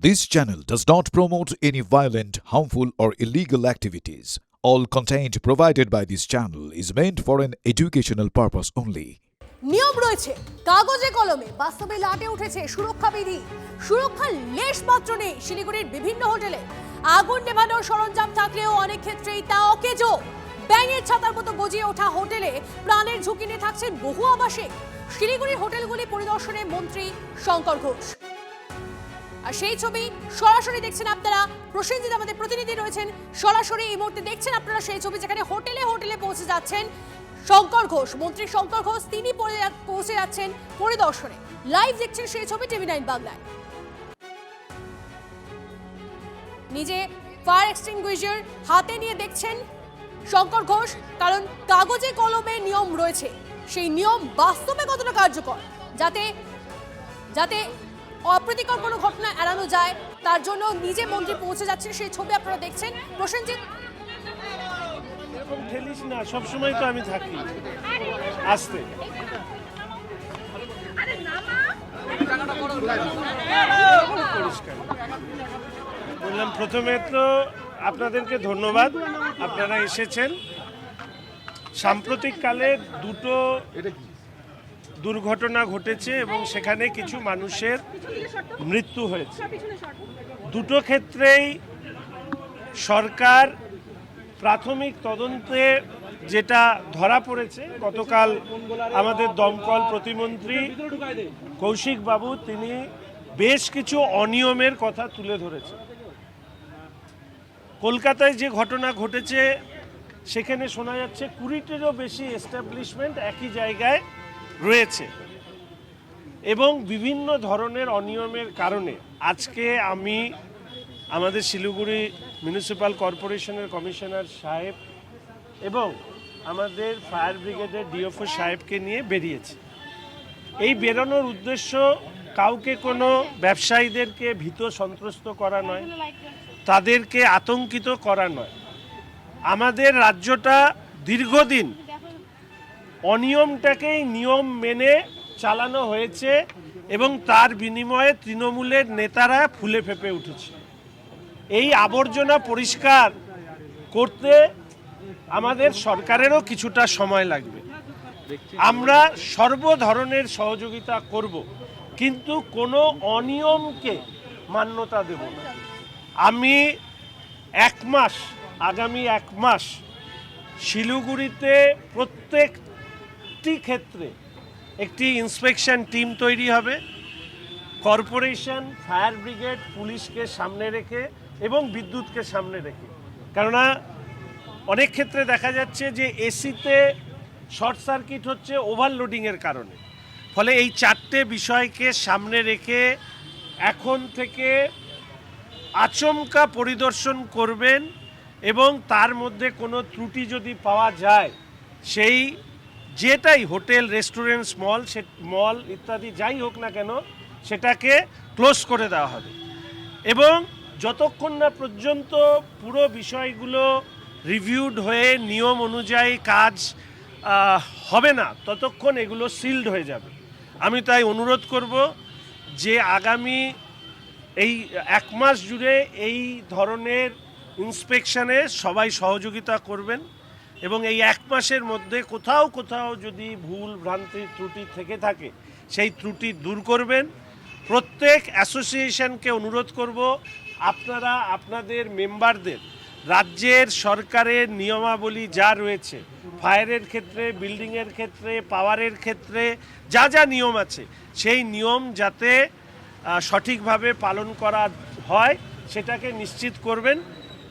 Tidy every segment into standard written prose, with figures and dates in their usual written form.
This channel does not promote any violent, harmful, or illegal activities. All content provided by this channel is meant for an educational purpose only. নিয়ম রয়েছে, কাগজে কলমে, বাস্তবে লাটে উঠেছে সুরক্ষা বিধি। সুরক্ষার লেশ মাত্র নেই শিলিগুড়ির বিভিন্ন হোটেলে। আগুন নেভানোর সরঞ্জাম থাকলেও অনেক ক্ষেত্রেই তা অকেজো। ব্যাঙের ছাতার মতো গজিয়ে ওঠা হোটেলে প্রাণের ঝুঁকি নিয়ে থাকছেন বহু আবাসিক। শিলিগুড়ির হোটেলগুলি পরিদর্শনে মন্ত্রী শঙ্কর ঘোষ। আর সেই ছবি সরাসরি দেখছেন আপনারা। প্রসেনজিৎ আমাদের প্রতিনিধি রয়েছেন, সরাসরি এই মুহূর্তে দেখছেন আপনারা সেই ছবি, যেখানে হোটেলে হোটেলে পৌঁছে যাচ্ছেন শঙ্কর ঘোষ, মন্ত্রী শঙ্কর ঘোষ। তিনি পৌঁছে যাচ্ছেন পরিদর্শনে। লাইভ দেখছেন সেই ছবি TV9 বাংলায়। নিজে ফায়ার এক্সটিংগুইশার হাতে নিয়ে দেখছেন শঙ্কর ঘোষ, কারণ কাগজে কলমে নিয়ম রয়েছে। সেই নিয়ম বাস্তবে কতটা কার্যকর, যাতে অপ্রীতিকর কোনো ঘটনা এড়ানো যায়, তার জন্য নিজে মন্ত্রী পৌঁছে যাচ্ছেন। সেই ছবি আপনারা দেখছেন। প্রসেনজিৎ, এরকম ঠেলিস না, সবসময় তো আমি থাকি। আসতে বললাম, প্রথমে তো আপনাদেরকে ধন্যবাদ, আপনারা এসেছেন। সাম্প্রতিককালে দুটো দুর্ঘটনা ঘটেছে এবং সেখানে কিছু মানুষের মৃত্যু হয়েছে। দুটো ক্ষেত্রেই সরকার প্রাথমিক তদন্তে যেটা ধরা পড়েছে, গতকাল আমাদের দমকল প্রতিমন্ত্রী কৌশিক বাবু তিনি বেশ কিছু অনিয়মের কথা তুলে ধরেছেন। কলকাতায় যে ঘটনা ঘটেছে সেখানে শোনা যাচ্ছে 20টিরও বেশি এস্টাবলিশমেন্ট একই জায়গায় রয়েছে এবং বিভিন্ন ধরনের অনিয়মের কারণে আজকে আমি আমাদের শিলিগুড়ি মিউনিসিপ্যাল কর্পোরেশনের কমিশনার সাহেব এবং আমাদের ফায়ার ব্রিগেডের ডিএফও সাহেবকে নিয়ে বেরিয়েছি। এই বেরোনোর উদ্দেশ্য কাউকে কোনো ব্যবসায়ীদেরকে ভীত সন্ত্রস্ত করা নয়, তাদেরকে আতঙ্কিত করা নয়। আমাদের রাজ্যটা দীর্ঘদিন অনিয়মটাকেই নিয়ম মেনে চালানো হয়েছে এবং তার বিনিময়ে তৃণমূলের নেতারা ফুলে ফেঁপে উঠেছে। এই আবর্জনা পরিষ্কার করতে আমাদের সরকারেরও কিছুটা সময় লাগবে। আমরা সর্ব ধরনের সহযোগিতা করব, কিন্তু কোনো অনিয়মকে মান্যতা দেব না। আমি আগামী এক মাস শিলিগুড়িতে প্রত্যেকটি ক্ষেত্রে একটি ইন্সপেকশন টিম তৈরি হবে। কর্পোরেশন, ফায়ার ব্রিগেড, পুলিশকে সামনে রেখে এবং বিদ্যুৎকে সামনে রেখে, কেননা অনেক ক্ষেত্রে দেখা যাচ্ছে যে এসিতে শর্ট সার্কিট হচ্ছে ওভারলোডিংয়ের কারণে। ফলে এই চারটে বিষয়কে সামনে রেখে এখন থেকে আচমকা পরিদর্শন করবেন এবং তার মধ্যে কোনো ত্রুটি যদি পাওয়া যায়, সেই যেটাই হোটেল, রেস্টুরেন্ট, মল ইত্যাদি যাই হোক না কেন, সেটাকে ক্লোজ করে দেওয়া হবে। এবং যতক্ষণ না পর্যন্ত পুরো বিষয়গুলো রিভিউড হয়ে নিয়ম অনুযায়ী কাজ হবে না, ততক্ষণ এগুলো সিলড হয়ে যাবে। আমি তাই অনুরোধ করব যে আগামী এই এক মাস জুড়ে এই ধরনের ইন্সপেকশনে সবাই সহযোগিতা করবেন এবং এই এক মাসের মধ্যে কোথাও যদি ভুল ভ্রান্তি ত্রুটি থেকে থাকে সেই ত্রুটি দূর করবেন। প্রত্যেক অ্যাসোসিয়েশনকে অনুরোধ করব, আপনারা আপনাদের মেম্বারদের রাজ্যের সরকারের নিয়মাবলী যা রয়েছে, ফায়ারের ক্ষেত্রে, বিল্ডিংয়ের ক্ষেত্রে, পাওয়ারের ক্ষেত্রে যা যা নিয়ম আছে, সেই নিয়ম যাতে সঠিকভাবে পালন করা হয় সেটাকে নিশ্চিত করবেন।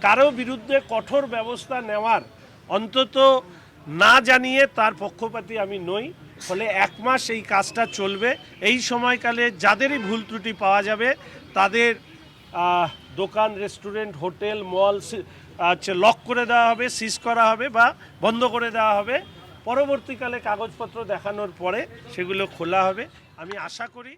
কারো বিরুদ্ধে কঠোর ব্যবস্থা নেওয়ার অন্তত না জানিয়ে তার পক্ষপাতী আমি নই। ফলে এক মাস এই কাজটা চলবে। এই সময়কালে যাদেরই ভুল ত্রুটি পাওয়া যাবে তাদের দোকান, রেস্টুরেন্ট, হোটেল, মল লক করে দেওয়া হবে, সিজ করা হবে বা বন্ধ করে দেওয়া হবে। পরবর্তীকালে কাগজপত্র দেখানোর পরে সেগুলো খোলা হবে। আমি আশা করি